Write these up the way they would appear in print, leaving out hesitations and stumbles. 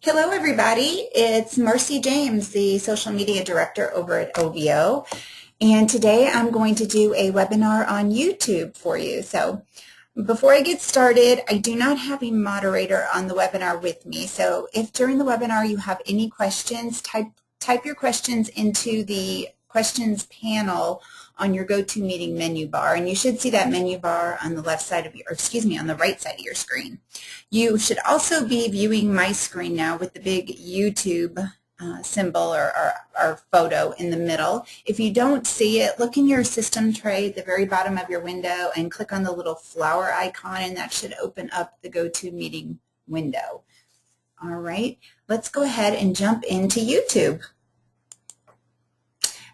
Hello everybody, it's Marcy James, the social media director over at Obeo, and today I'm going to do a webinar on YouTube for you. So before I get started, I do not have a moderator on the webinar with me, so if during the webinar you have any questions, type your questions into the questions panel on your GoToMeeting menu bar, and you should see that menu bar on the left side of your, on the right side of your screen. You should also be viewing my screen now with the big YouTube symbol or photo in the middle. If you don't see it, look in your system tray at the very bottom of your window and click on the little flower icon, and that should open up the GoToMeeting window. All right, let's go ahead and jump into YouTube.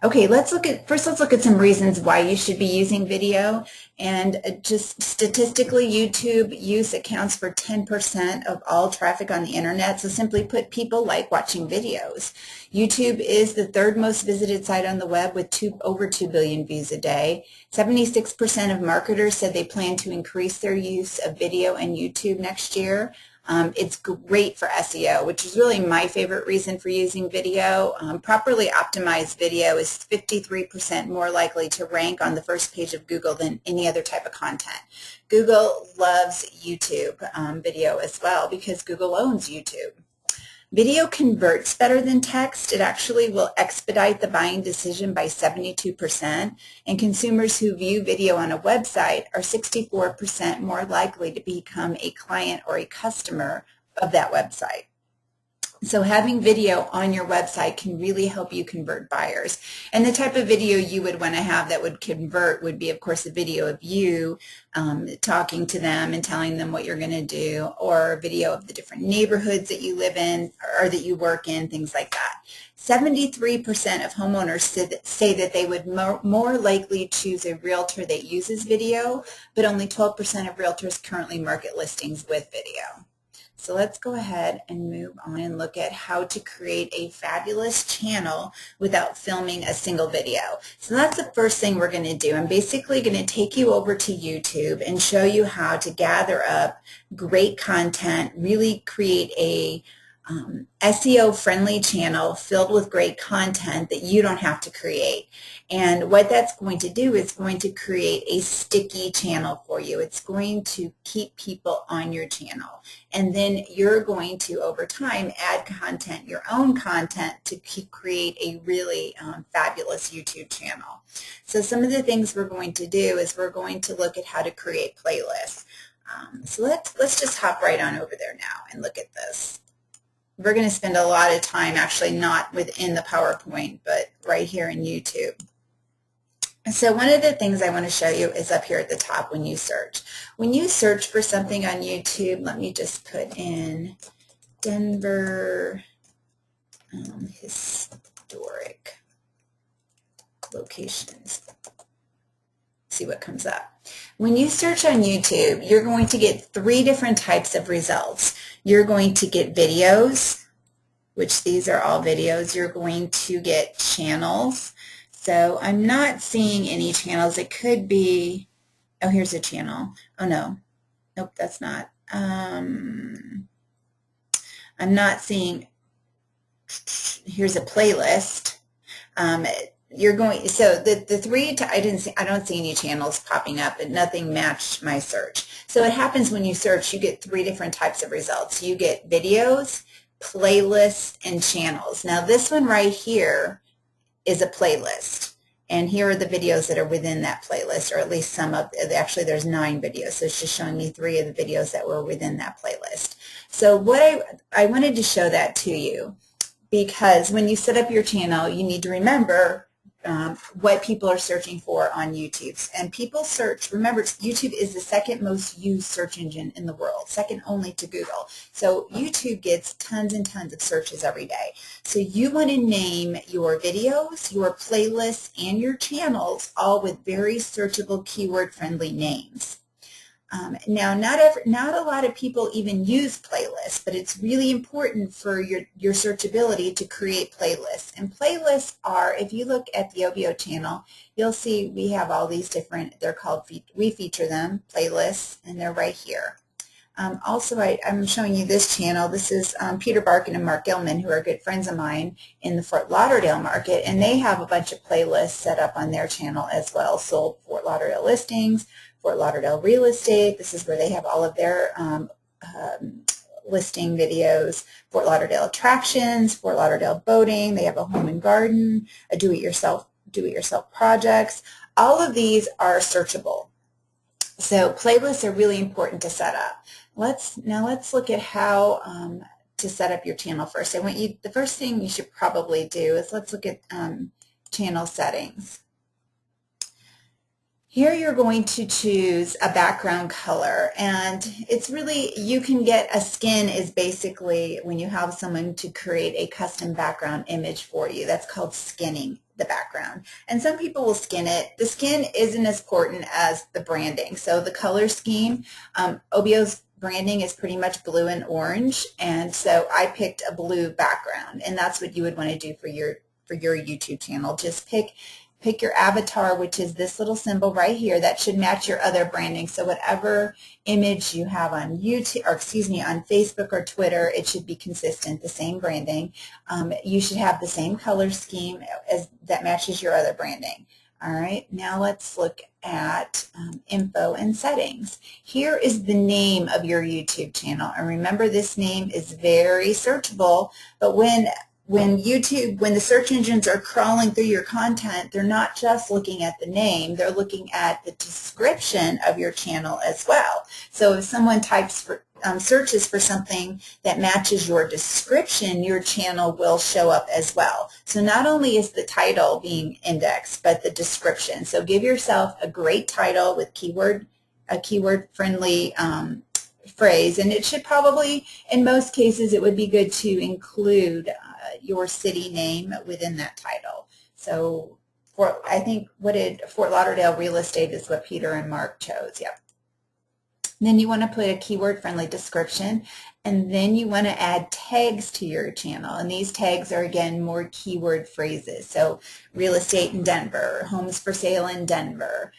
Okay, first let's look at some reasons why you should be using video. And just statistically, YouTube use accounts for 10% of all traffic on the internet. So simply put, people like watching videos. YouTube is the third most visited site on the web with over 2 billion views a day. 76% of marketers said they plan to increase their use of video and YouTube next year. It's great for SEO, which is really my favorite reason for using video. Properly optimized video is 53% more likely to rank on the first page of Google than any other type of content. Google loves YouTube video as well because Google owns YouTube. Video converts better than text. It actually will expedite the buying decision by 72%, and consumers who view video on a website are 64% more likely to become a client or a customer of that website. So having video on your website can really help you convert buyers. And the type of video you would want to have that would convert would be, of course, a video of you talking to them and telling them what you're going to do, or a video of the different neighborhoods that you live in or that you work in, things like that. 73% of homeowners say that they would more likely choose a realtor that uses video, but only 12% of realtors currently market listings with video. So let's go ahead and move on and look at how to create a fabulous channel without filming a single video. So that's the first thing we're going to do. I'm basically going to take you over to YouTube and show you how to gather up great content, really create a SEO-friendly channel filled with great content that you don't have to create. And what that's going to do is going to create a sticky channel for you. It's going to keep people on your channel. And then you're going to, over time, add content, your own content, to create a really fabulous YouTube channel. So some of the things we're going to do is we're going to look at how to create playlists. So let's just hop right on over there now and look at this. We're going to spend a lot of time actually not within the PowerPoint, but right here in YouTube. So one of the things I want to show you is up here at the top when you search. When you search for something on YouTube, let me just put in Denver historic locations. See what comes up. When you search on YouTube, you're going to get 3 different types of results. You're going to get videos, which these are all videos. You're going to get channels. So I'm not seeing any channels. It could be, oh, here's a channel. Oh, no. Nope, that's not. I'm not seeing, here's a playlist. You're going, so the 3, I don't see any channels popping up, and nothing matched my search. So what happens when you search, you get 3 different types of results. You get videos, playlists, and channels. Now this one right here is a playlist, and here are the videos that are within that playlist, or at least some of, actually there's 9 videos, so it's just showing me 3 of the videos that were within that playlist. So what I wanted to show that to you, because when you set up your channel, you need to remember what people are searching for on YouTube. And people search, remember, YouTube is the second most used search engine in the world, second only to Google. So YouTube gets tons and tons of searches every day. So you want to name your videos, your playlists, and your channels all with very searchable, keyword-friendly names. Now, not a lot of people even use playlists, but it's really important for your searchability to create playlists. And playlists are, if you look at the Obeo channel, you'll see we have all these different, they're called, we feature them, playlists, and they're right here. Also, I'm showing you this channel. This is Peter Barkin and Mark Gilman, who are good friends of mine in the Fort Lauderdale market, and they have a bunch of playlists set up on their channel as well. Sold Fort Lauderdale listings, Fort Lauderdale real estate. This is where they have all of their listing videos. Fort Lauderdale attractions, Fort Lauderdale boating. They have a home and garden, a do-it-yourself projects. All of these are searchable. So playlists are really important to set up. Now let's look at how to set up your channel first. The first thing you should probably do is let's look at channel settings. Here you're going to choose a background color, and it's really, you can get a skin is basically when you have someone to create a custom background image for you. That's called skinning the background. And some people will skin it. The skin isn't as important as the branding. So the color scheme, Obeo's branding is pretty much blue and orange, and so I picked a blue background, and that's what you would want to do for your YouTube channel. Just pick your avatar, which is this little symbol right here. That should match your other branding. So whatever image you have on YouTube, or excuse me, on Facebook or Twitter, it should be consistent, the same branding. You should have the same color scheme as that matches your other branding. All right, now let's look at info and settings. Here is the name of your YouTube channel. And remember, this name is very searchable, but when the search engines are crawling through your content, they're not just looking at the name, they're looking at the description of your channel as well. So if someone searches for something that matches your description, your channel will show up as well. So not only is the title being indexed, but the description. So give yourself a great title with a keyword-friendly phrase, and it should probably, in most cases, it would be good to include your city name within that title. So I think Fort Lauderdale real estate is what Peter and Mark chose. Yep. And then you want to put a keyword-friendly description, and then you want to add tags to your channel. And these tags are, again, more keyword phrases. So real estate in Denver, homes for sale in Denver,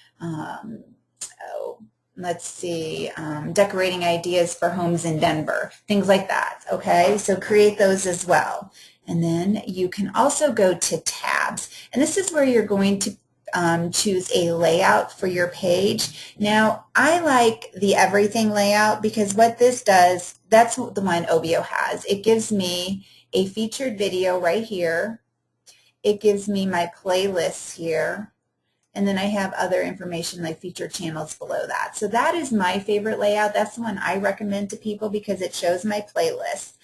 let's see, decorating ideas for homes in Denver, things like that, okay? So create those as well. And then you can also go to tabs, and this is where you're going to choose a layout for your page. Now, I like the everything layout because what this does, that's the one Obeo has. It gives me a featured video right here. It gives me my playlists here. And then I have other information like featured channels below that. So that is my favorite layout. That's the one I recommend to people because it shows my playlist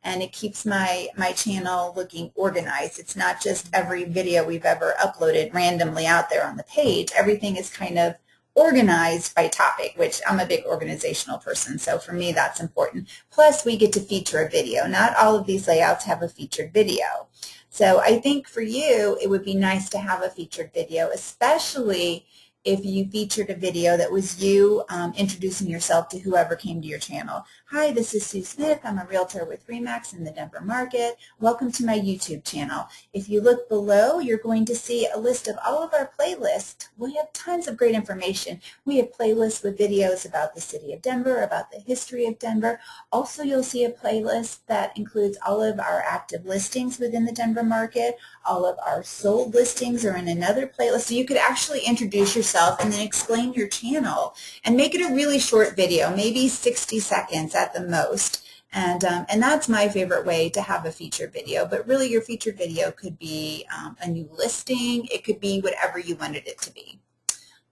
and it keeps my channel looking organized. It's not just every video we've ever uploaded randomly out there on the page. Everything is kind of organized by topic, which I'm a big organizational person, so for me that's important. Plus we get to feature a video. Not all of these layouts have a featured video. So I think for you, it would be nice to have a featured video, especially if you featured a video that was you introducing yourself to whoever came to your channel. Hi, this is Sue Smith. I'm a realtor with RE/MAX in the Denver market. Welcome to my YouTube channel. If you look below, you're going to see a list of all of our playlists. We have tons of great information. We have playlists with videos about the city of Denver, about the history of Denver. Also, you'll see a playlist that includes all of our active listings within the Denver market. All of our sold listings are in another playlist. So you could actually introduce yourself and then explain your channel and make it a really short video, maybe 60 seconds at the most. And that's my favorite way to have a featured video. But really your featured video could be a new listing. It could be whatever you wanted it to be.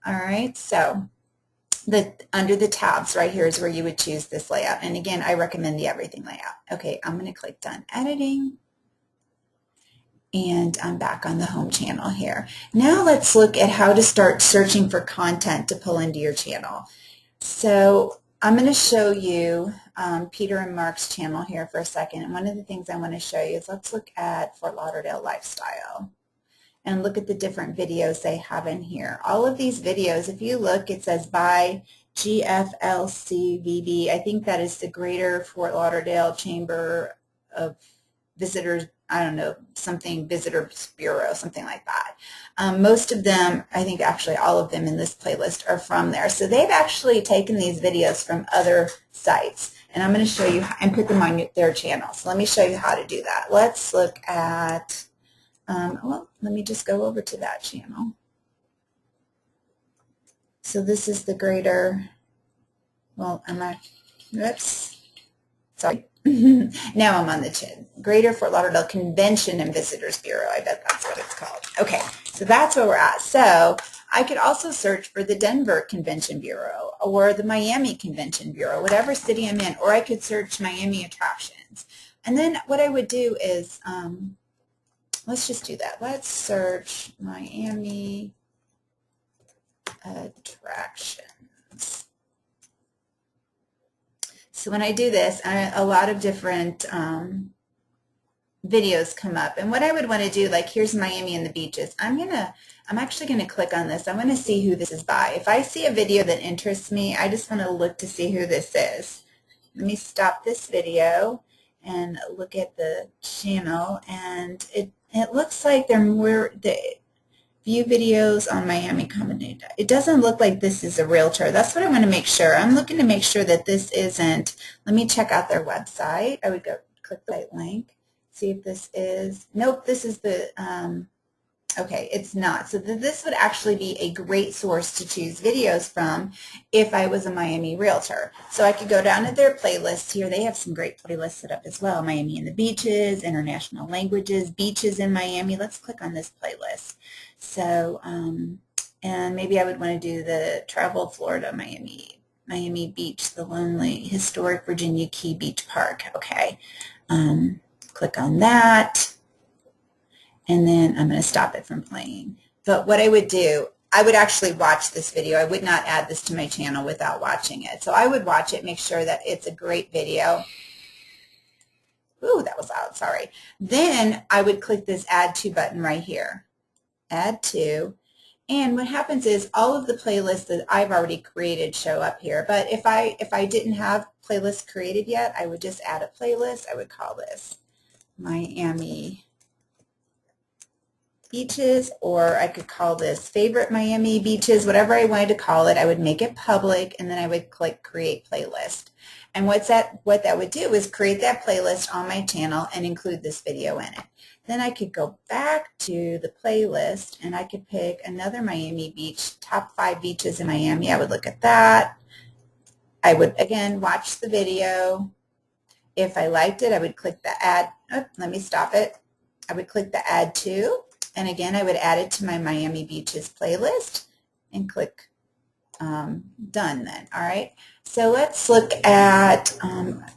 All right, so under the tabs right here is where you would choose this layout. And again, I recommend the everything layout. Okay, I'm going to click done editing. And I'm back on the home channel here. Now let's look at how to start searching for content to pull into your channel. So I'm going to show you Peter and Mark's channel here for a second. And one of the things I want to show you is let's look at Fort Lauderdale lifestyle and look at the different videos they have in here. All of these videos, if you look, it says by GFLCVB. I think that is the Greater Fort Lauderdale Chamber of Visitors I don't know, something Visitors Bureau, something like that. Most of them, I think actually all of them in this playlist are from there. So they've actually taken these videos from other sites, and I'm going to show you and put them on their channel. So let me show you how to do that. Let's look at, well, let me just go over to that channel. So this is the greater, well, oops, sorry. Now I'm on the Greater Fort Lauderdale Convention and Visitors Bureau. I bet that's what it's called. Okay, so that's where we're at. So I could also search for the Denver Convention Bureau or the Miami Convention Bureau, whatever city I'm in, or I could search Miami attractions. And then what I would do is, let's just do that. Let's search Miami attractions. So when I do this, a lot of different videos come up. And what I would want to do, like here's Miami and the beaches. I'm actually going to click on this. I want to see who this is by. If I see a video that interests me, I just want to look to see who this is. Let me stop this video and look at the channel. And it looks like they're more, view videos on Miami comedy. It doesn't look like this is a realtor. That's what I want to make sure. I'm looking to make sure that this isn't. Let me check out their website. I would go click the link, see if this is. Nope, this is the. Okay, it's not. So this would actually be a great source to choose videos from if I was a Miami realtor. So I could go down to their playlists here. They have some great playlists set up as well. Miami and the beaches, international languages, beaches in Miami. Let's click on this playlist. So, and maybe I would want to do the Travel Florida, Miami Beach, the lonely historic Virginia Key Beach Park. Okay, click on that. And then I'm going to stop it from playing. But what I would do, I would actually watch this video. I would not add this to my channel without watching it. So I would watch it, make sure that it's a great video. Ooh, that was loud, sorry. Then I would click this Add To button right here. Add To. And what happens is all of the playlists that I've already created show up here. But if I didn't have playlists created yet, I would just add a playlist. I would call this Miami Beaches, or I could call this Favorite Miami Beaches, whatever I wanted to call it. I would make it public, and then I would click Create Playlist. And what that would do is create that playlist on my channel and include this video in it. Then I could go back to the playlist, and I could pick another Miami beach, top 5 beaches in Miami. I would look at that. I would, again, watch the video. If I liked it, I would click the Add. Oh, let me stop it. I would click the Add To. And again, I would add it to my Miami Beaches playlist and click Done then. All right. So let's look at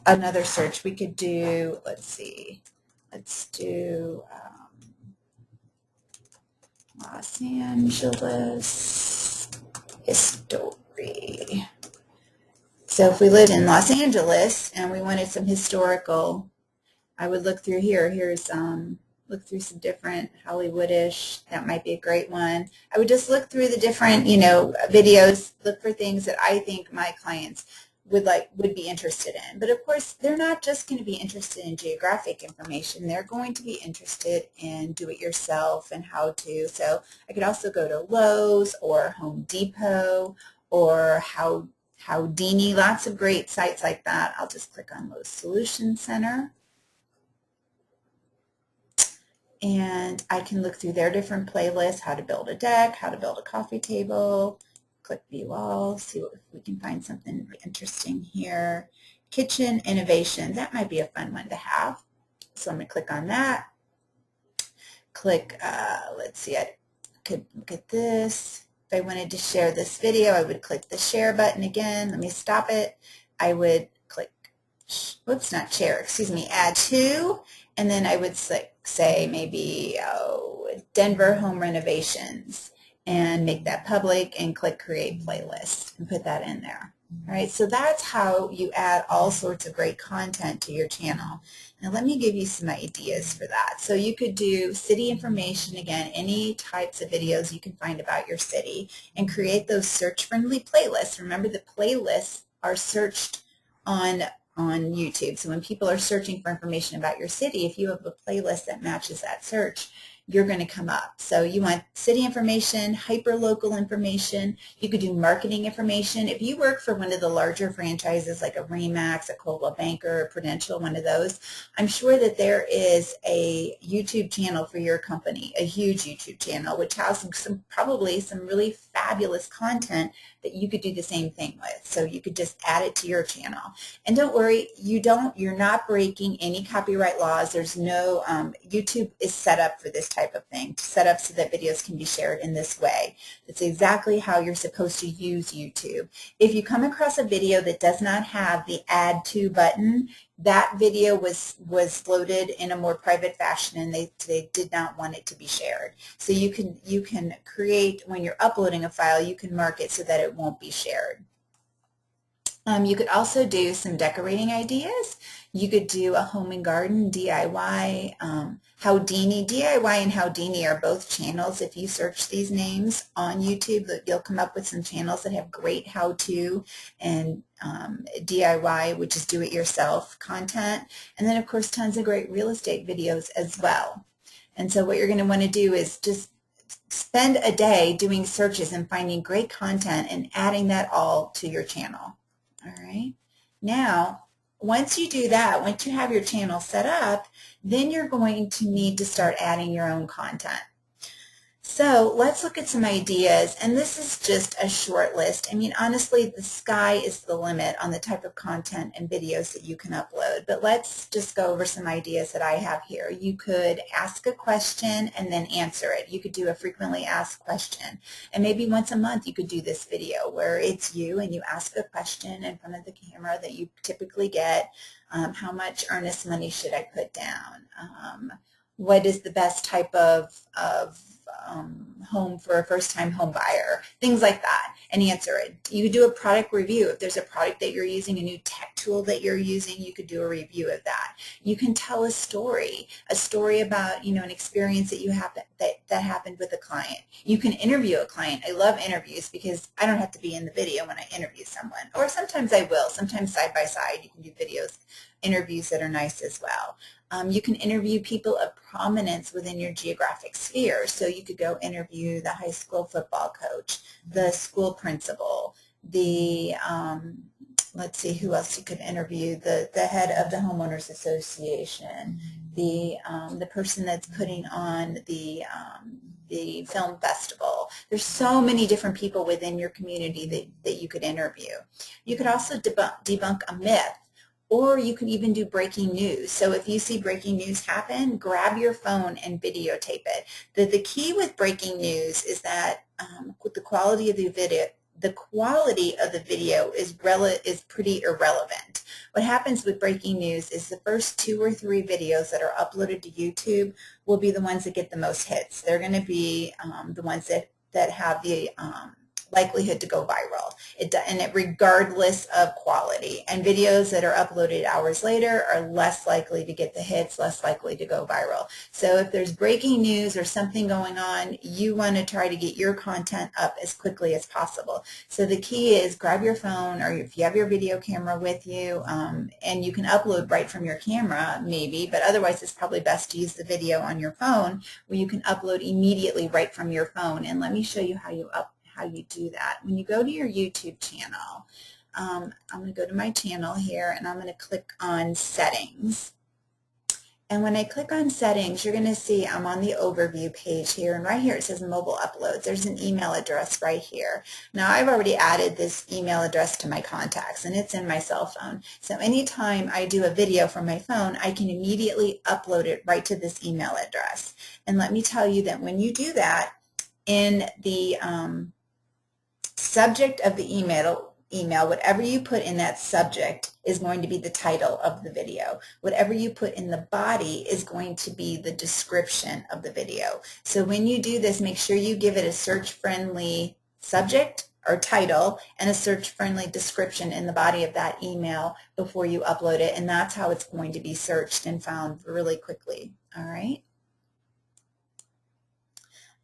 another search. We could do, let's see, let's do Los Angeles history. So if we lived in Los Angeles and we wanted some historical, I would look through here. Here's look through some different Hollywood-ish. That might be a great one. I would just look through the different, videos, look for things that I think my clients would be interested in. But of course, they're not just going to be interested in geographic information. They're going to be interested in do-it-yourself and how to. So I could also go to Lowe's or Home Depot or Howdini, lots of great sites like that. I'll just click on Lowe's Solution Center. And I can look through their different playlists, how to build a deck, how to build a coffee table, click View All, see if we can find something interesting here. Kitchen innovation, that might be a fun one to have. So I'm going to click on that. Click, let's see, I could look at this. If I wanted to share this video, I would click the share button again. Let me stop it. I would click, whoops, not share, excuse me, add to, and then I would say maybe Denver home renovations and make that public and click create playlist and put that in there. All right, so that's how you add all sorts of great content to your channel. Now let me give you some ideas for that. So you could do city information, again, any types of videos you can find about your city, and create those search-friendly playlists. Remember, the playlists are searched on on YouTube. So when people are searching for information about your city, if you have a playlist that matches that search, you're going to come up. So you want city information, hyper-local information. You could do marketing information. If you work for one of the larger franchises like a Remax, a Coldwell Banker, a Prudential, one of those, I'm sure that there is a YouTube channel for your company, a huge YouTube channel, which has probably some really fabulous content that you could do the same thing with. So you could just add it to your channel. And don't worry, you're not breaking any copyright laws. There's no, YouTube is set up for this type of thing, set up so that videos can be shared in this way. That's exactly how you're supposed to use YouTube. If you come across a video that does not have the add to button, that video was loaded in a more private fashion, and they did not want it to be shared. So you can create, when you're uploading a file, you can mark it so that it won't be shared. You could also do some decorating ideas. You could do a home and garden DIY. Howdini, DIY and Howdini are both channels. If you search these names on YouTube, you'll come up with some channels that have great how-to and DIY, which is do-it-yourself content. And then, of course, tons of great real estate videos as well. And so what you're going to want to do is just spend a day doing searches and finding great content and adding that all to your channel. All right. Now, once you do that, once you have your channel set up, then you're going to need to start adding your own content. So let's look at some ideas, and this is just a short list. I mean, honestly, the sky is the limit on the type of content and videos that you can upload, but let's just go over some ideas that I have here. You could ask a question and then answer it. You could do a frequently asked question, and maybe once a month you could do this video where it's you and you ask a question in front of the camera that you typically get. How much earnest money should I put down? What is the best type of home for a first-time home buyer, things like that, and answer it. You could do a product review. If there's a product that you're using, a new tech tool that you're using, you could do a review of that. You can tell a story about, you know, an experience that you that happened with a client. You can interview a client. I love interviews because I don't have to be in the video when I interview someone, or sometimes I will. Sometimes side by side you can do interviews that are nice as well. You can interview people of prominence within your geographic sphere. So you could go interview the high school football coach, the school principal, the, let's see who else you could interview, the head of the homeowners association, the person that's putting on the film festival. There's so many different people within your community that you could interview. You could also debunk a myth. Or you can even do breaking news. So if you see breaking news happen, grab your phone and videotape it. The key with breaking news is that the quality of the video is pretty irrelevant. What happens with breaking news is the first 2 or 3 videos that are uploaded to YouTube will be the ones that get the most hits. They're going to be the ones that have the likelihood to go viral, regardless of quality. And videos that are uploaded hours later are less likely to get the hits, less likely to go viral. So if there's breaking news or something going on, you want to try to get your content up as quickly as possible. So the key is grab your phone, or if you have your video camera with you, and you can upload right from your camera maybe, but otherwise it's probably best to use the video on your phone where you can upload immediately right from your phone. And let me show you how you do that. When you go to your YouTube channel, I'm going to go to my channel here and I'm going to click on settings. And when I click on settings, you're going to see I'm on the overview page here, and right here it says mobile uploads. There's an email address right here. Now I've already added this email address to my contacts and it's in my cell phone. So anytime I do a video from my phone, I can immediately upload it right to this email address. And let me tell you that when you do that, in the subject of the email, whatever you put in that subject is going to be the title of the video. Whatever you put in the body is going to be the description of the video. So when you do this, make sure you give it a search-friendly subject or title and a search-friendly description in the body of that email before you upload it, and that's how it's going to be searched and found really quickly. All right?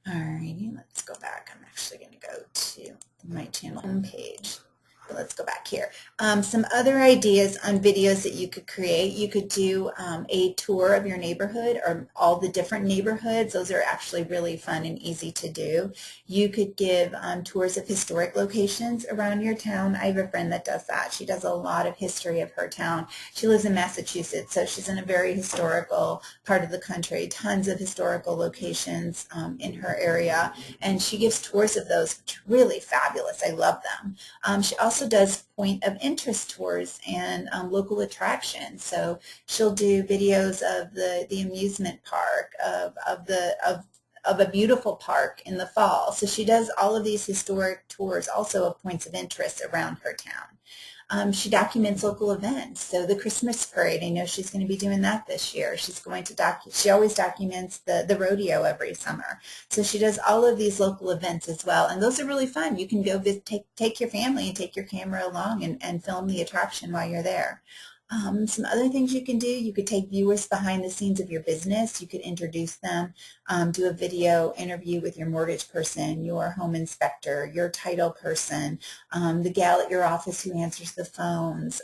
Alrighty, let's go back. I'm actually going to go to my channel homepage. let's go back here. Some other ideas on videos that you could create. You could do a tour of your neighborhood or all the different neighborhoods. Those are actually really fun and easy to do. You could give tours of historic locations around your town. I have a friend that does that. She does a lot of history of her town. She lives in Massachusetts, so she's in a very historical part of the country. Tons of historical locations in her area, and she gives tours of those, which are really fabulous. I love them. She also does point of interest tours and local attractions. So she'll do videos of the amusement park, of a beautiful park in the fall. So she does all of these historic tours also of points of interest around her town. She documents local events. So the Christmas parade, I know she's going to be doing that this year. She's going to she always documents the rodeo every summer. So she does all of these local events as well. And those are really fun. You can go take your family and take your camera along and film the attraction while you're there. Some other things you can do, you could take viewers behind the scenes of your business. You could introduce them, do a video interview with your mortgage person, your home inspector, your title person, the gal at your office who answers the phones.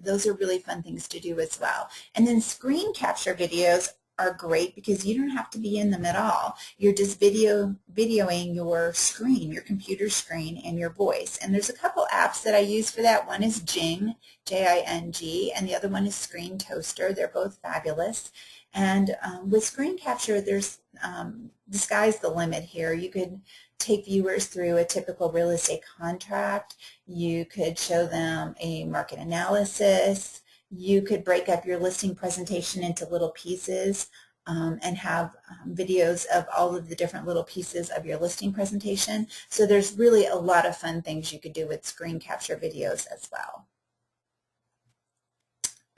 Those are really fun things to do as well. And then screen capture videos are great because you don't have to be in them at all. You're just videoing your screen, your computer screen, and your voice. And there's a couple apps that I use for that. One is Jing, J-I-N-G, and the other one is Screen Toaster. They're both fabulous. And with screen capture, there's the sky's the limit here. You could take viewers through a typical real estate contract. You could show them a market analysis. You could break up your listing presentation into little pieces and have videos of all of the different little pieces of your listing presentation. So there's really a lot of fun things you could do with screen capture videos as well.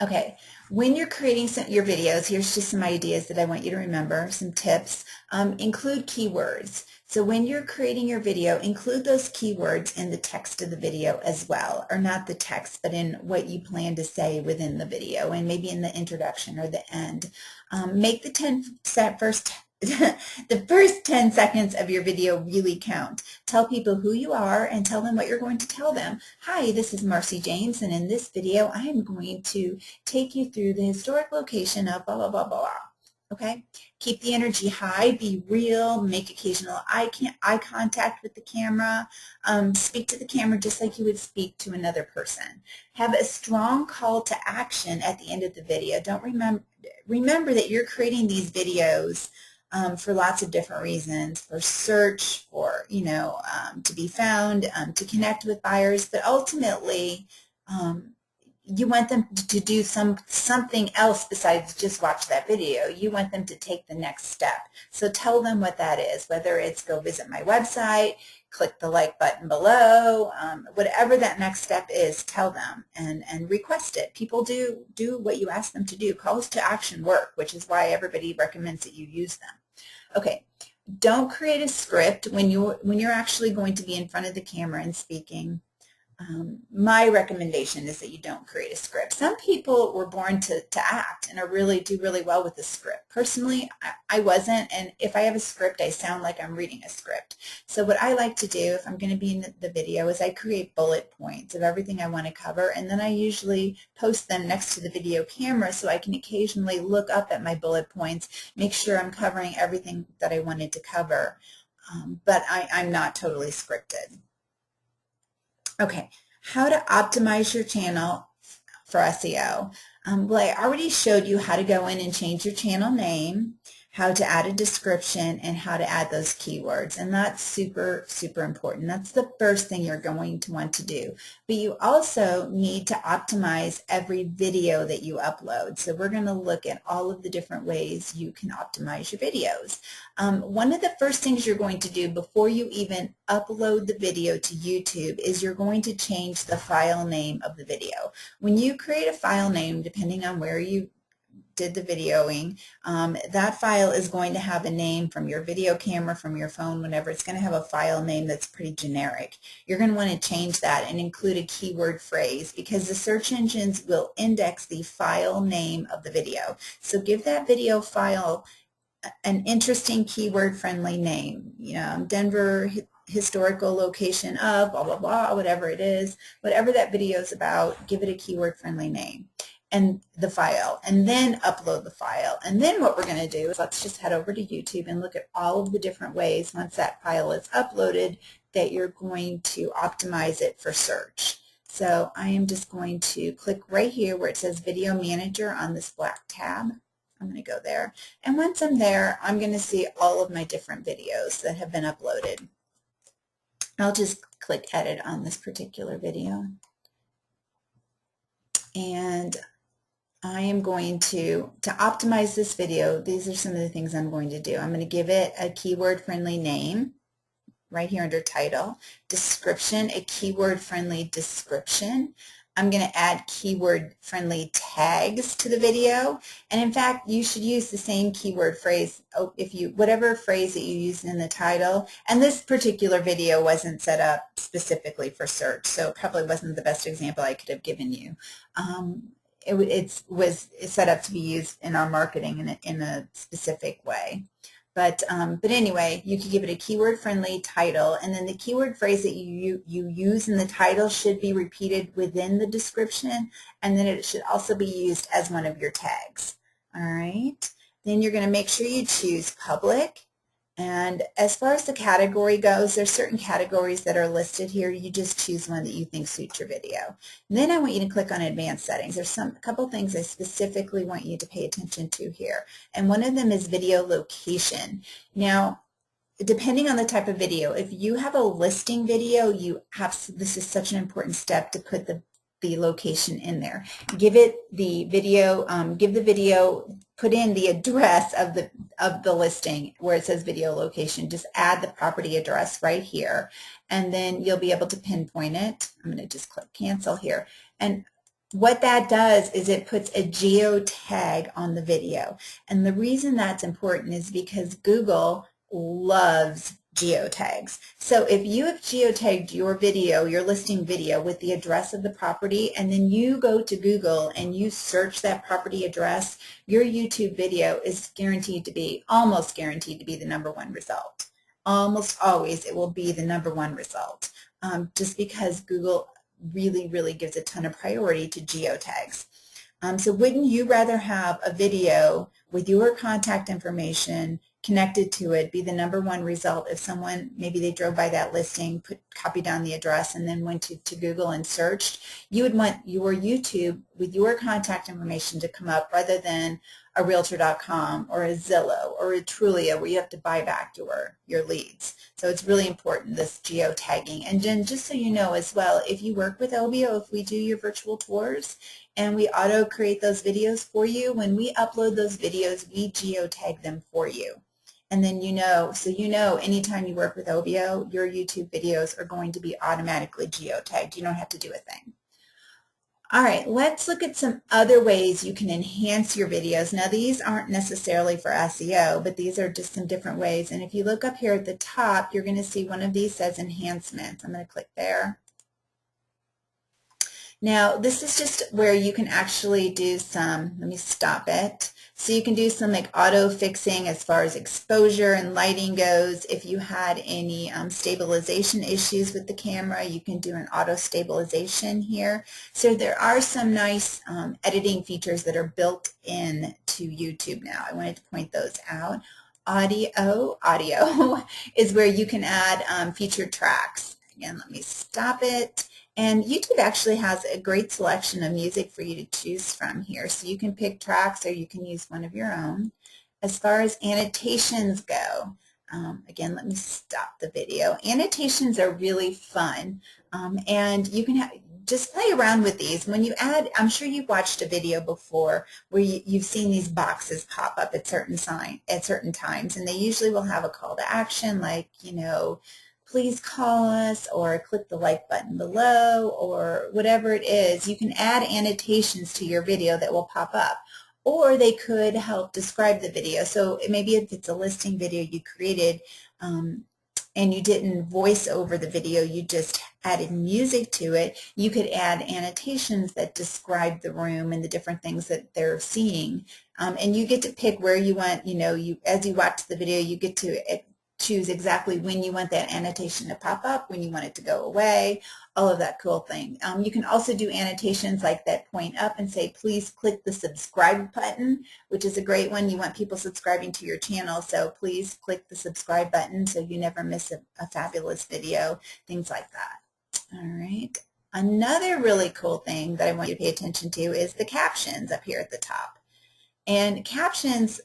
Okay, when you're creating your videos, here's just some ideas that I want you to remember, some tips. Include keywords. So when you're creating your video, include those keywords in the text of the video as well, or not the text, but in what you plan to say within the video, and maybe in the introduction or the end. Make the first 10 seconds of your video really count. Tell people who you are and tell them what you're going to tell them. Hi, this is Marcy James, and in this video I am going to take you through the historic location of blah, blah, blah, blah, blah. Okay? Keep the energy high, be real, make occasional eye contact with the camera, speak to the camera just like you would speak to another person. Have a strong call to action at the end of the video. Don't remember that you're creating these videos for lots of different reasons, for search, for, to be found, to connect with buyers, but ultimately you want them to do something else besides just watch that video. You want them to take the next step. So tell them what that is, whether it's go visit my website, click the like button below, whatever that next step is, tell them and request it. People do what you ask them to do. Calls to action work, which is why everybody recommends that you use them. Okay, don't create a script when you're actually going to be in front of the camera and speaking. My recommendation is that you don't create a script. Some people were born to act and do really well with the script. Personally, I wasn't, and if I have a script, I sound like I'm reading a script. So what I like to do if I'm going to be in the video is I create bullet points of everything I want to cover, and then I usually post them next to the video camera so I can occasionally look up at my bullet points, make sure I'm covering everything that I wanted to cover. But I'm not totally scripted. Okay, how to optimize your channel for SEO. Well, I already showed you how to go in and change your channel name, how to add a description, and how to add those keywords. And that's super, super important. That's the first thing you're going to want to do. But you also need to optimize every video that you upload. So we're going to look at all of the different ways you can optimize your videos. One of the first things you're going to do before you even upload the video to YouTube is you're going to change the file name of the video. When you create a file name, depending on where you did the videoing, that file is going to have a name from your video camera, from your phone, whatever. It's going to have a file name that's pretty generic. You're going to want to change that and include a keyword phrase because the search engines will index the file name of the video. So give that video file an interesting keyword-friendly name. Denver historical location of blah, blah, blah, whatever it is, whatever that video is about, give it a keyword-friendly name and the file, and then upload the file. And then what we're going to do is let's just head over to YouTube and look at all of the different ways once that file is uploaded that you're going to optimize it for search. So I am just going to click right here where it says Video Manager on this black tab. I'm going to go there. And once I'm there, I'm going to see all of my different videos that have been uploaded. I'll just click Edit on this particular video. And I am going to optimize this video, these are some of the things I'm going to do. I'm going to give it a keyword-friendly name right here under title, description, a keyword-friendly description. I'm going to add keyword-friendly tags to the video, and in fact, you should use the same keyword phrase whatever phrase that you used in the title. And this particular video wasn't set up specifically for search, so it probably wasn't the best example I could have given you. It was set up to be used in our marketing in a specific way. But anyway, you could give it a keyword-friendly title, and then the keyword phrase that you use in the title should be repeated within the description, and then it should also be used as one of your tags. All right. Then you're going to make sure you choose public. And as far as the category goes, there's certain categories that are listed here. You just choose one that you think suits your video. And then I want you to click on advanced settings. There's a couple things I specifically want you to pay attention to here. And one of them is video location. Now, depending on the type of video, if you have a listing video, this is such an important step to put the location in there. Give it the video, put in the address of the listing where it says video location. Just add the property address right here, and then you'll be able to pinpoint it. I'm going to just click cancel here. And what that does is it puts a geotag on the video. And the reason that's important is because Google loves geotags. So if you have geotagged your video, your listing video, with the address of the property, and then you go to Google and you search that property address, your YouTube video is guaranteed to be, almost guaranteed to be, the #1 result. Almost always it will be the #1 result, just because Google really, really gives a ton of priority to geotags. So wouldn't you rather have a video with your contact information connected to it be the #1 result if someone, maybe they drove by that listing, copied down the address, and then went to Google and searched? You would want your YouTube with your contact information to come up rather than a Realtor.com or a Zillow or a Trulia where you have to buy back your leads. So it's really important, this geotagging. And then just so you know as well, if you work with Obeo, if we do your virtual tours and we auto create those videos for you, when we upload those videos, we geotag them for you. And then anytime you work with Obeo, your YouTube videos are going to be automatically geotagged. You don't have to do a thing. All right, let's look at some other ways you can enhance your videos. Now, these aren't necessarily for SEO, but these are just some different ways. And if you look up here at the top, you're going to see one of these says enhancements. I'm going to click there. Now, this is just where you can actually do some, let me stop it. So you can do some like auto fixing as far as exposure and lighting goes. If you had any stabilization issues with the camera, you can do an auto stabilization here. So there are some nice editing features that are built in to YouTube now. I wanted to point those out. Audio is where you can add featured tracks. Again, let me stop it. And YouTube actually has a great selection of music for you to choose from here. So you can pick tracks or you can use one of your own. As far as annotations go, again, let me stop the video. Annotations are really fun, and you can just play around with these. When you add, I'm sure you've watched a video before where you've seen these boxes pop up at certain times, and they usually will have a call to action like, please call us, or click the like button below, or whatever it is. You can add annotations to your video that will pop up, or they could help describe the video. So maybe if it's a listing video you created and you didn't voice over the video, you just added music to it, you could add annotations that describe the room and the different things that they're seeing. And you get to pick where you want, as you watch the video, you get to choose exactly when you want that annotation to pop up, when you want it to go away, all of that cool thing. You can also do annotations like that point up and say, please click the subscribe button, which is a great one. You want people subscribing to your channel, so please click the subscribe button so you never miss a fabulous video, things like that. All right. Another really cool thing that I want you to pay attention to is the captions up here at the top. And captions,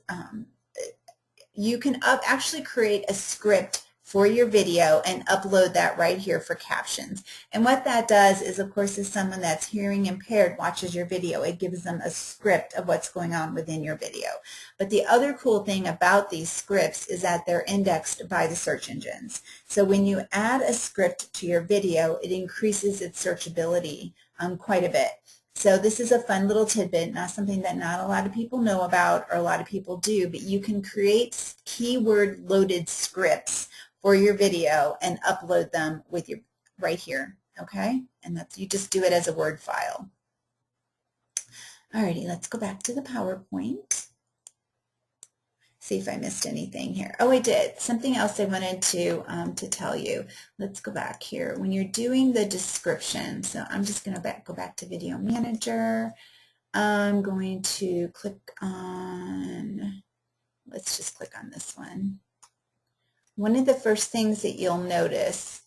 you can actually create a script for your video and upload that right here for captions. And what that does is, of course, if someone that's hearing impaired watches your video, it gives them a script of what's going on within your video. But the other cool thing about these scripts is that they're indexed by the search engines. So when you add a script to your video, it increases its searchability quite a bit. So this is a fun little tidbit, not something that not a lot of people know about or a lot of people do, but you can create keyword-loaded scripts for your video and upload them with your right here, okay? And that's, you just do it as a Word file. Alrighty, let's go back to the PowerPoint. See if I missed anything here. Oh, I did. Something else I wanted to tell you. Let's go back here. When you're doing the description, so I'm just going to go back to Video Manager. I'm going to click on, let's just click on this one. One of the first things that you'll notice,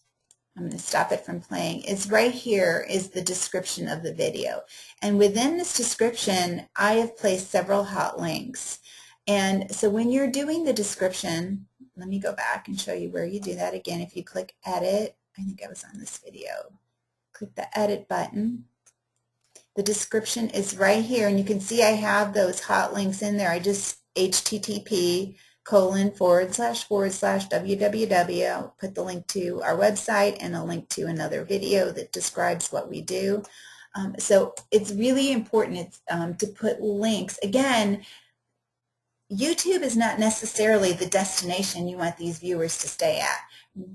I'm going to stop it from playing, is right here is the description of the video. And within this description, I have placed several hot links. And so when you're doing the description, let me go back and show you where you do that again. If you click Edit, I think I was on this video, click the Edit button. The description is right here, and you can see I have those hot links in there. I just http:// put the link to our website and a link to another video that describes what we do. So it's really important to put links. Again, YouTube is not necessarily the destination you want these viewers to stay at.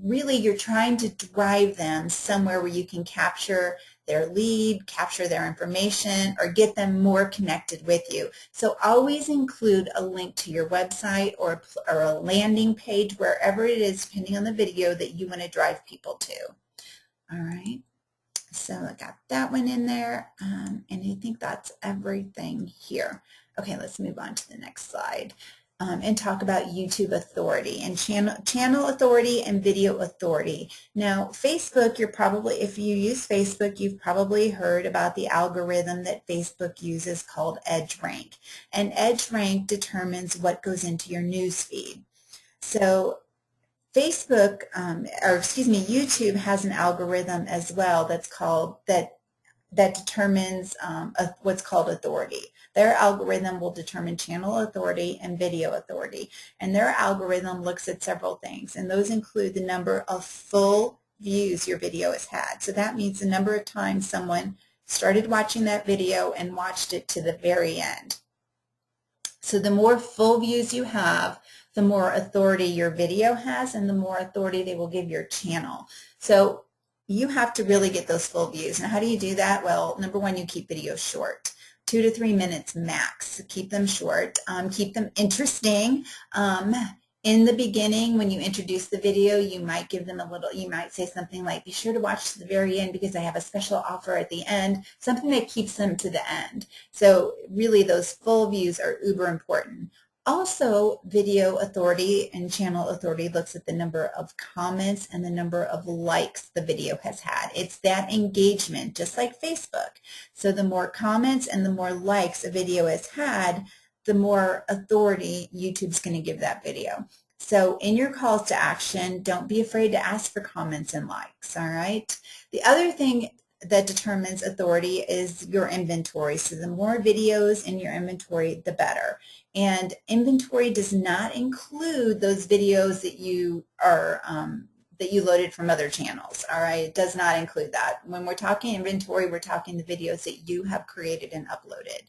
Really, you're trying to drive them somewhere where you can capture their lead, capture their information, or get them more connected with you. So always include a link to your website or a landing page, wherever it is, depending on the video that you want to drive people to. All right. So I got that one in there, and I think that's everything here. Okay, let's move on to the next slide and talk about YouTube authority and channel authority and video authority. Now, Facebook, you're probably, if you use Facebook, you've probably heard about the algorithm that Facebook uses called EdgeRank. And EdgeRank determines what goes into your news feed. So Facebook, YouTube has an algorithm as well that's called, that determines what's called authority. Their algorithm will determine channel authority and video authority. And their algorithm looks at several things, and those include the number of full views your video has had. So that means the number of times someone started watching that video and watched it to the very end. So the more full views you have, the more authority your video has, and the more authority they will give your channel. So you have to really get those full views. Now, how do you do that? Well, number one, you keep videos short. 2 to 3 minutes max. Keep them short. Keep them interesting. In the beginning, when you introduce the video, you might give them a little, you might say something like, be sure to watch to the very end because I have a special offer at the end, something that keeps them to the end. So really those full views are uber important. Also, video authority and channel authority looks at the number of comments and the number of likes the video has had. It's that engagement, just like Facebook. So the more comments and the more likes a video has had, the more authority YouTube's going to give that video. So in your calls to action, don't be afraid to ask for comments and likes, all right? The other thing that determines authority is your inventory. So the more videos in your inventory, the better. And inventory does not include those videos that you are that you loaded from other channels. All right, it does not include that. When we're talking inventory, we're talking the videos that you have created and uploaded.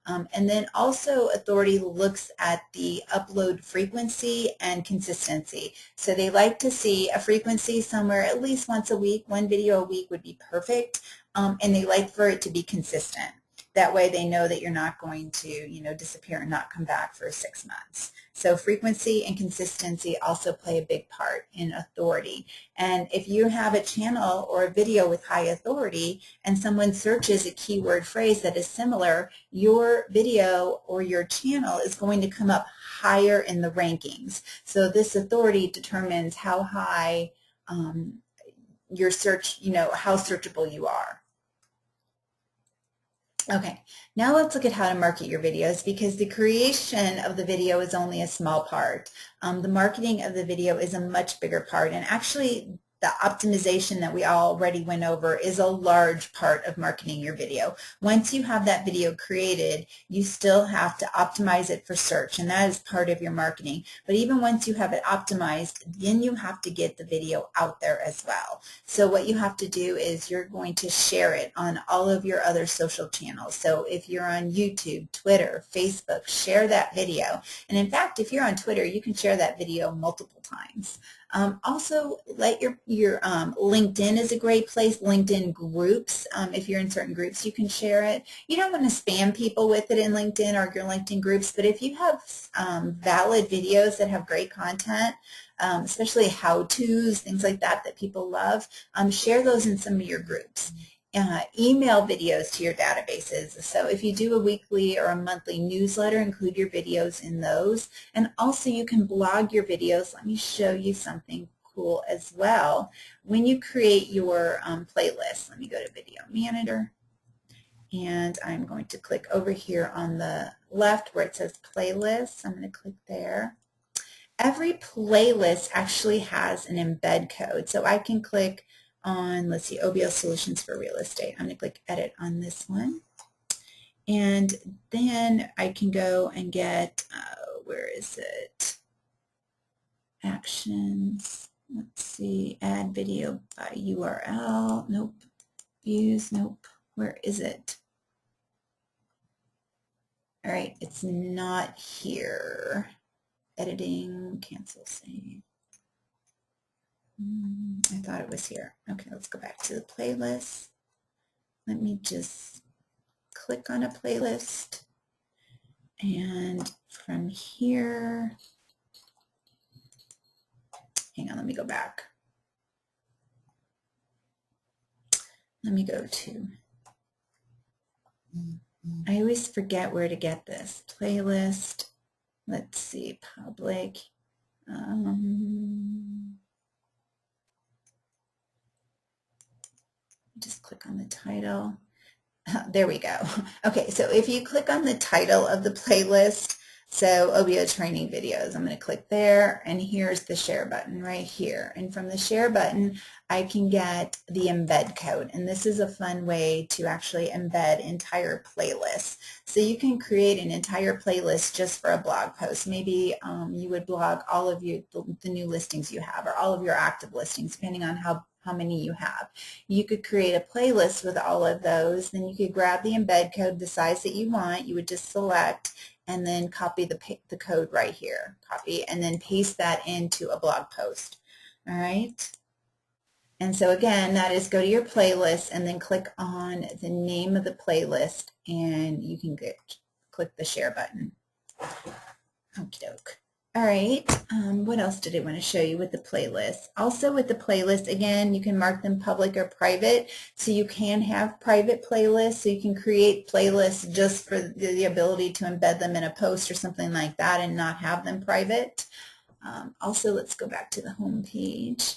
And then also authority looks at the upload frequency and consistency. So they like to see a frequency somewhere at least once a week. One video a week would be perfect. And they like for it to be consistent. That way they know that you're not going to, disappear and not come back for 6 months. So frequency and consistency also play a big part in authority. And if you have a channel or a video with high authority and someone searches a keyword phrase that is similar, your video or your channel is going to come up higher in the rankings. So this authority determines how high your search, how searchable you are. Okay, now let's look at how to market your videos, because the creation of the video is only a small part. The marketing of the video is a much bigger part, and actually the optimization that we already went over is a large part of marketing your video. Once you have that video created, you still have to optimize it for search, and that is part of your marketing. But even once you have it optimized, then you have to get the video out there as well. So what you have to do is you're going to share it on all of your other social channels. So if you're on YouTube, Twitter, Facebook, share that video. And in fact, if you're on Twitter, you can share that video multiple times. Also, let your LinkedIn is a great place. LinkedIn groups, if you're in certain groups, you can share it. You don't want to spam people with it in LinkedIn or your LinkedIn groups, but if you have valid videos that have great content, especially how-tos, things like that that people love, share those in some of your groups. Email videos to your databases. So if you do a weekly or a monthly newsletter, include your videos in those. And also you can blog your videos. Let me show you something cool as well. When you create your playlist, let me go to Video Manager. And I'm going to click over here on the left where it says Playlists. I'm going to click there. Every playlist actually has an embed code. So I can click on, let's see, Obeo Solutions for Real Estate. I'm going to click Edit on this one. And then I can go and get, where is it? Actions. Let's see, add video by URL. Nope. Views. Nope. Where is it? All right, it's not here. Editing, cancel, save. I thought it was here. Okay, let's go back to the playlist. Let me just click on a playlist, and from here, hang on, let me go back. Let me go to, I always forget where to get this. Playlist, let's see, public. Just click on the title. There we go. Okay, so if you click on the title of the playlist, so Obeo training videos, I'm going to click there, and here's the share button right here. And from the share button, I can get the embed code. And this is a fun way to actually embed entire playlists. So you can create an entire playlist just for a blog post. Maybe you would blog all of the new listings you have, or all of your active listings, depending on how many you have. You could create a playlist with all of those. Then you could grab the embed code, the size that you want. You would just select and then copy the code right here. Copy and then paste that into a blog post. All right. And so again, that is go to your playlist and then click on the name of the playlist, and you can click the share button. Okie doke. All right, what else did I want to show you with the playlist? Also with the playlist, again, you can mark them public or private. So you can have private playlists, so you can create playlists just for the ability to embed them in a post or something like that and not have them private. Also, let's go back to the home page,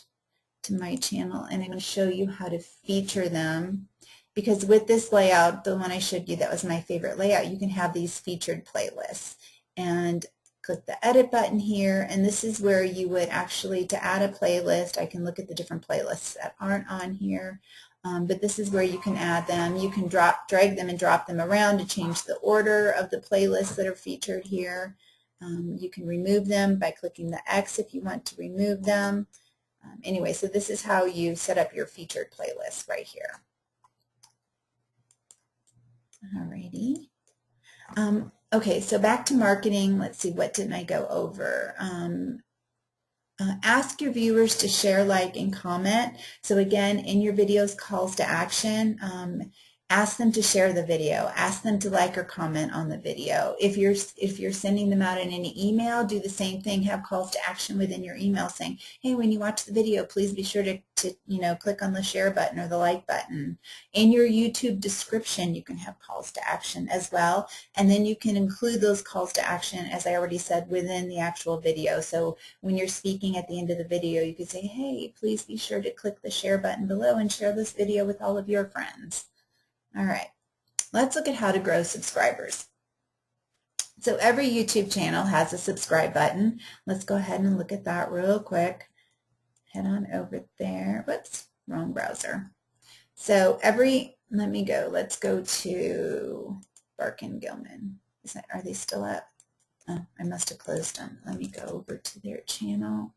to my channel, and I'm going to show you how to feature them. Because with this layout, the one I showed you that was my favorite layout, you can have these featured playlists. And click the edit button here, and this is where you would actually, to add a playlist, I can look at the different playlists that aren't on here, but this is where you can add them. You can drag them and drop them around to change the order of the playlists that are featured here. You can remove them by clicking the X if you want to remove them. Anyway, so this is how you set up your featured playlist right here. Alrighty. Okay, so back to marketing. Let's see, what didn't I go over? Ask your viewers to share, like, and comment. So again, in your videos, calls to action, ask them to share the video. Ask them to like or comment on the video. If you're sending them out in an email, do the same thing. Have calls to action within your email saying, hey, when you watch the video, please be sure to click on the share button or the like button. In your YouTube description, you can have calls to action as well. And then you can include those calls to action, as I already said, within the actual video. So when you're speaking at the end of the video, you could say, hey, please be sure to click the share button below and share this video with all of your friends. All right, let's look at how to grow subscribers. So every YouTube channel has a subscribe button. Let's go ahead and look at that real quick. Head on over there. Whoops, wrong browser. So let's go to Bark and Gilman. Are they still up? Oh, I must have closed them. Let me go over to their channel.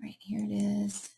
Right here it is.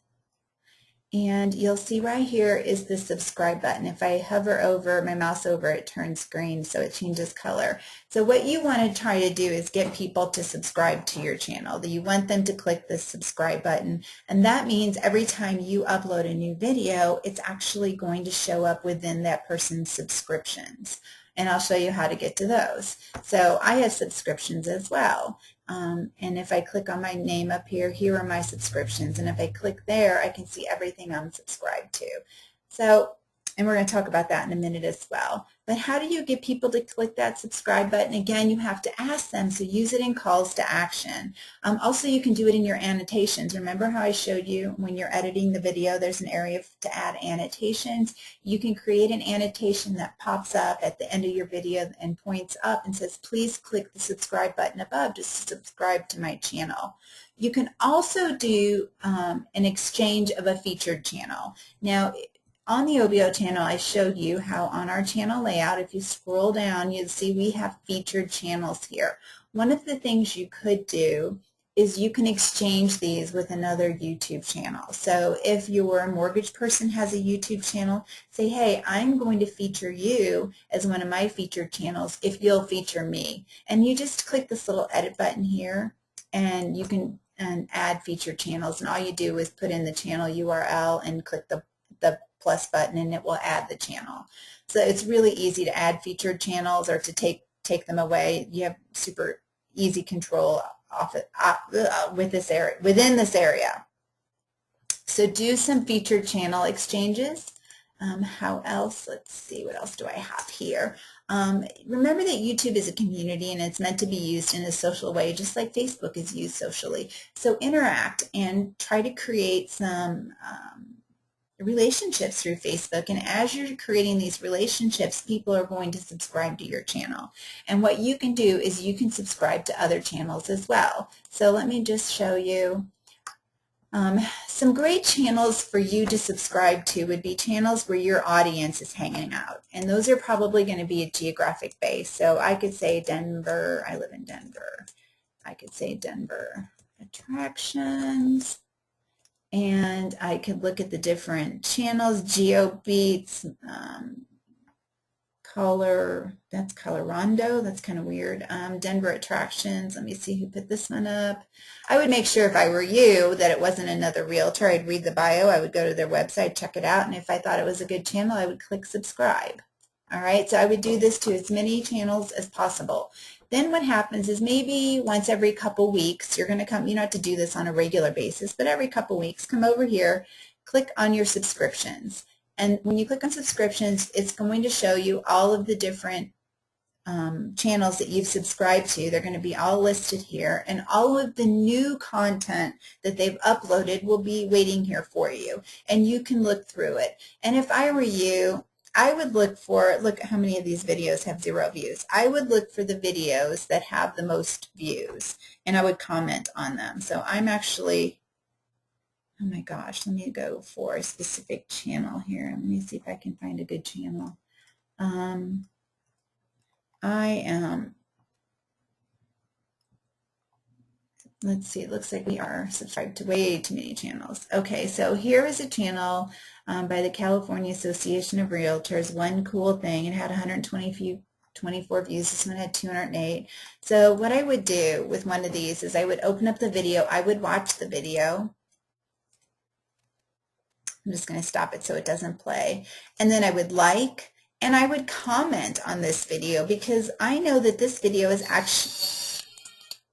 And you'll see right here is the subscribe button. If I hover over my mouse over it, turns green, so it changes color. So what you want to try to do is get people to subscribe to your channel. You want them to click the subscribe button, and that means every time you upload a new video, it's actually going to show up within that person's subscriptions. And I'll show you how to get to those. So I have subscriptions as well. And if I click on my name up here, here are my subscriptions. And if I click there, I can see everything I'm subscribed to. So, and we're going to talk about that in a minute as well. But how do you get people to click that subscribe button? Again, you have to ask them, so use it in calls to action. Also, you can do it in your annotations. Remember how I showed you when you're editing the video, there's an area to add annotations. You can create an annotation that pops up at the end of your video and points up and says, please click the subscribe button above to subscribe to my channel. You can also do an exchange of a featured channel. Now, on the Obeo channel, I showed you how on our channel layout, if you scroll down, you'll see we have featured channels here. One of the things you could do is you can exchange these with another YouTube channel. So if your mortgage person has a YouTube channel, say, hey, I'm going to feature you as one of my featured channels if you'll feature me. And you just click this little edit button here, and you can add featured channels. And all you do is put in the channel URL and click the plus button, and it will add the channel. So it's really easy to add featured channels or to take them away. You have super easy control within this area. So do some featured channel exchanges. How else? Let's see, what else do I have here? Remember that YouTube is a community and it's meant to be used in a social way, just like Facebook is used socially. So interact and try to create some relationships through Facebook, and as you're creating these relationships, people are going to subscribe to your channel. And what you can do is you can subscribe to other channels as well. So let me just show you some great channels for you to subscribe to would be channels where your audience is hanging out, and those are probably going to be a geographic base. So I could say Denver, I live in Denver. I could say Denver attractions. And I could look at the different channels, GeoBeats, that's Colorado, that's kind of weird. Denver attractions, let me see who put this one up. I would make sure if I were you that it wasn't another realtor. I'd read the bio, I would go to their website, check it out, and if I thought it was a good channel, I would click subscribe. All right, so I would do this to as many channels as possible. Then what happens is maybe once every couple weeks, you're going to come, you don't have to do this on a regular basis, but every couple weeks, come over here, click on your subscriptions. And when you click on subscriptions, it's going to show you all of the different channels that you've subscribed to. They're going to be all listed here, and all of the new content that they've uploaded will be waiting here for you, and you can look through it. And if I were you, I would look at how many of these videos have 0 views. I would look for the videos that have the most views, and I would comment on them. So I'm actually, oh my gosh, let me go for a specific channel here. Let me see if I can find a good channel. Let's see, it looks like we are subscribed to way too many channels. Okay, so here is a channel by the California Association of Realtors, One Cool Thing. It had 124 views. This one had 208. So what I would do with one of these is I would open up the video. I would watch the video. I'm just going to stop it so it doesn't play. And then I would like and I would comment on this video, because I know that this video is actually,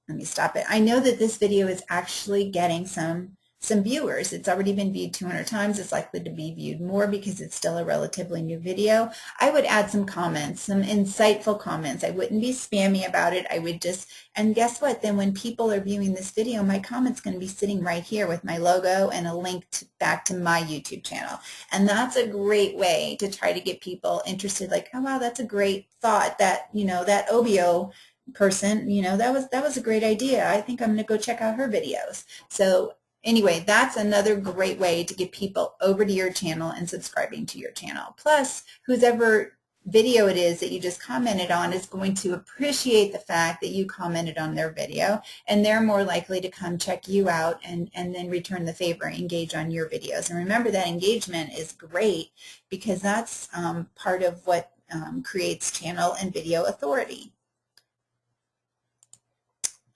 let me stop it. I know that this video is actually getting some viewers. It's already been viewed 200 times. It's likely to be viewed more because it's still a relatively new video. I would add some comments, some insightful comments. I wouldn't be spammy about it. I would just, and guess what? Then when people are viewing this video, my comment's going to be sitting right here with my logo and a link back to my YouTube channel. And that's a great way to try to get people interested, like, oh wow, that's a great thought, that, you know, that Obeo person, you know, that was a great idea. I think I'm going to go check out her videos. So anyway, that's another great way to get people over to your channel and subscribing to your channel. Plus, whoever video it is that you just commented on is going to appreciate the fact that you commented on their video, and they're more likely to come check you out and then return the favor, engage on your videos. And remember, that engagement is great, because that's part of what creates channel and video authority.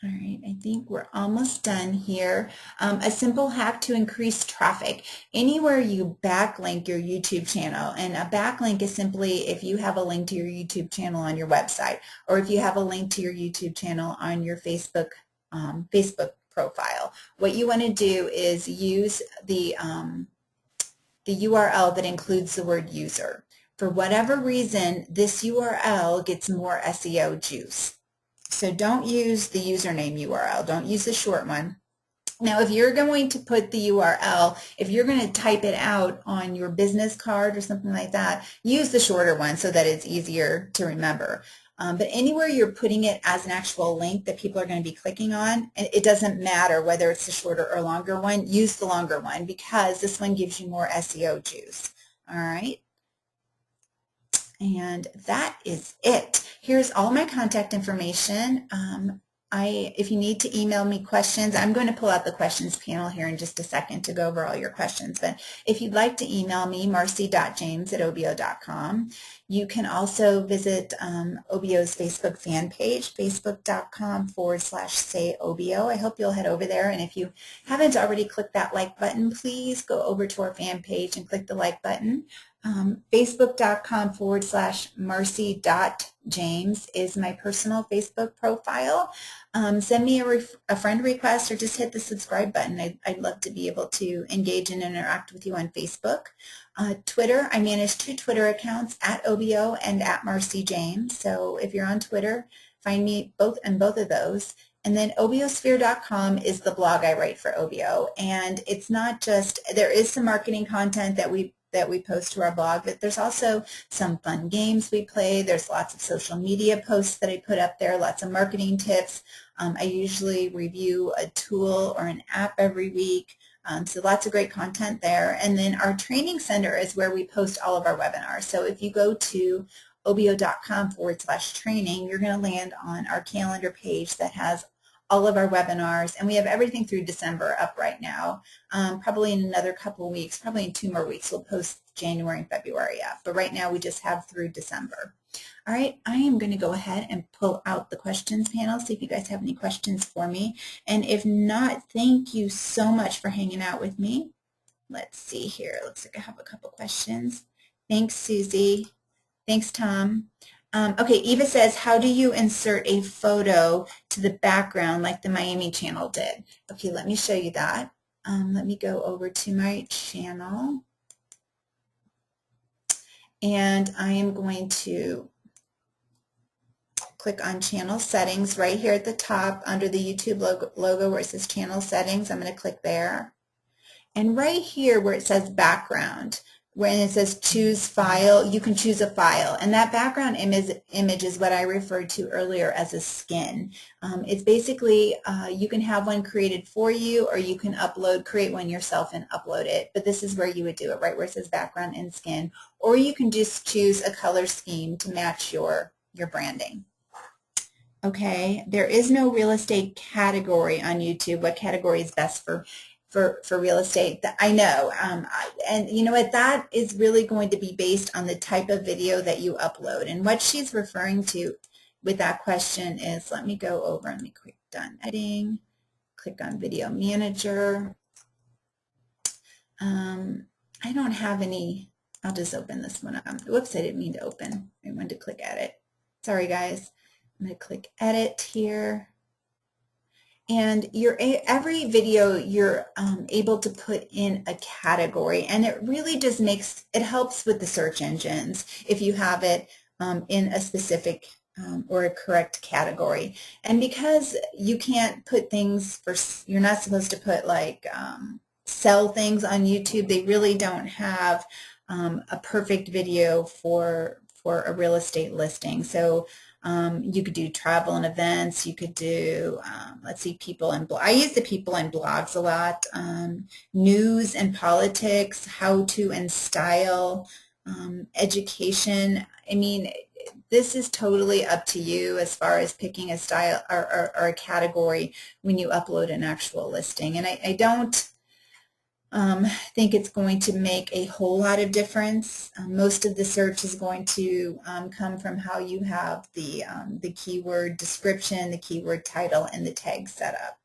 All right, I think we're almost done here. A simple hack to increase traffic. Anywhere you backlink your YouTube channel, and a backlink is simply if you have a link to your YouTube channel on your website, or if you have a link to your YouTube channel on your Facebook profile. What you want to do is use the URL that includes the word user. For whatever reason, this URL gets more SEO juice. So don't use the username URL. Don't use the short one. Now, if you're going to put the URL, if you're going to type it out on your business card or something like that, use the shorter one so that it's easier to remember. But anywhere you're putting it as an actual link that people are going to be clicking on, it doesn't matter whether it's the shorter or longer one, use the longer one, because this one gives you more SEO juice. All right. And that is it. Here's all my contact information. If you need to email me questions, I'm going to pull out the questions panel here in just a second to go over all your questions. But if you'd like to email me, marcy.james@obeo.com. You can also visit Obeo's Facebook fan page, facebook.com/sayobeo. I hope you'll head over there. And if you haven't already clicked that like button, please go over to our fan page and click the like button. Facebook.com/marcy.james is my personal Facebook profile. Send me a friend request, or just hit the subscribe button. I'd love to be able to engage and interact with you on Facebook. Twitter, I manage 2 Twitter accounts, @Obeo and @MarcyJames. So if you're on Twitter, find me both of those. And then obeosphere.com is the blog I write for Obeo. And it's not just, there is some marketing content that we post to our blog, but there's also some fun games we play. There's lots of social media posts that I put up there, lots of marketing tips. I usually review a tool or an app every week. So lots of great content there. And then our training center is where we post all of our webinars. So if you go to obeo.com/training, you're going to land on our calendar page that has all of our webinars, and we have everything through December up right now. Probably in another couple weeks, probably in 2 more weeks, we'll post January and February up. But right now we just have through December. All right, I am going to go ahead and pull out the questions panel, see if you guys have any questions for me. And if not, thank you so much for hanging out with me. Let's see here. Looks like I have a couple questions. Thanks, Susie. Thanks, Tom. Okay, Eva says, how do you insert a photo to the background like the Miami channel did? Okay, let me show you that. Let me go over to my channel. And I am going to click on channel settings right here at the top under the YouTube logo where it says channel settings. I'm going to click there. And right here where it says background, when it says choose file, you can choose a file. And that background image is what I referred to earlier as a skin. It's basically, you can have one created for you, or you can create one yourself and upload it. But this is where you would do it, right where it says background and skin. Or you can just choose a color scheme to match your branding. Okay, there is no real estate category on YouTube. What category is best for real estate? I know, and you know what, that is really going to be based on the type of video that you upload. And what she's referring to with that question is, let me go over and let me click done editing, click on video manager. I don't have any. I'll just open this one up. Whoops, I didn't mean to open. I wanted to click edit. Sorry, guys. I'm going to click edit here. And every video you're able to put in a category, and it really just it helps with the search engines if you have it in a specific or a correct category. And because you can't put things you're not supposed to put like sell things on YouTube, they really don't have a perfect video for a real estate listing. So you could do travel and events. You could do, let's see, people and I use the people and blogs a lot. News and politics, how to and style, education. I mean, this is totally up to you as far as picking a style or a category when you upload an actual listing. And I don't think it's going to make a whole lot of difference. Most of the search is going to come from how you have the keyword description, the keyword title, and the tag set up.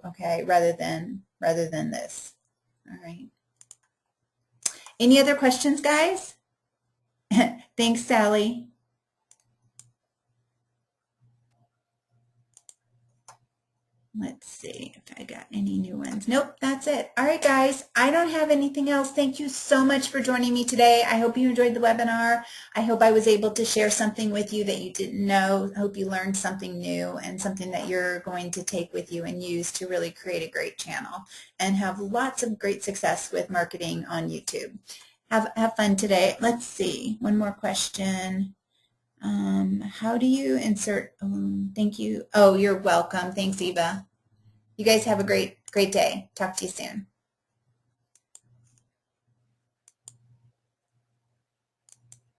Okay, rather than this. All right. Any other questions, guys? Thanks, Sally. Let's see if I got any new ones. Nope, that's it. All right, guys, I don't have anything else. Thank you so much for joining me today. I hope you enjoyed the webinar. I hope I was able to share something with you that you didn't know. I hope you learned something new and something that you're going to take with you and use to really create a great channel and have lots of great success with marketing on YouTube. Have fun today. Let's see, one more question. How do you insert, thank you. Oh, you're welcome. Thanks, Eva. You guys have a great day. Talk to you soon.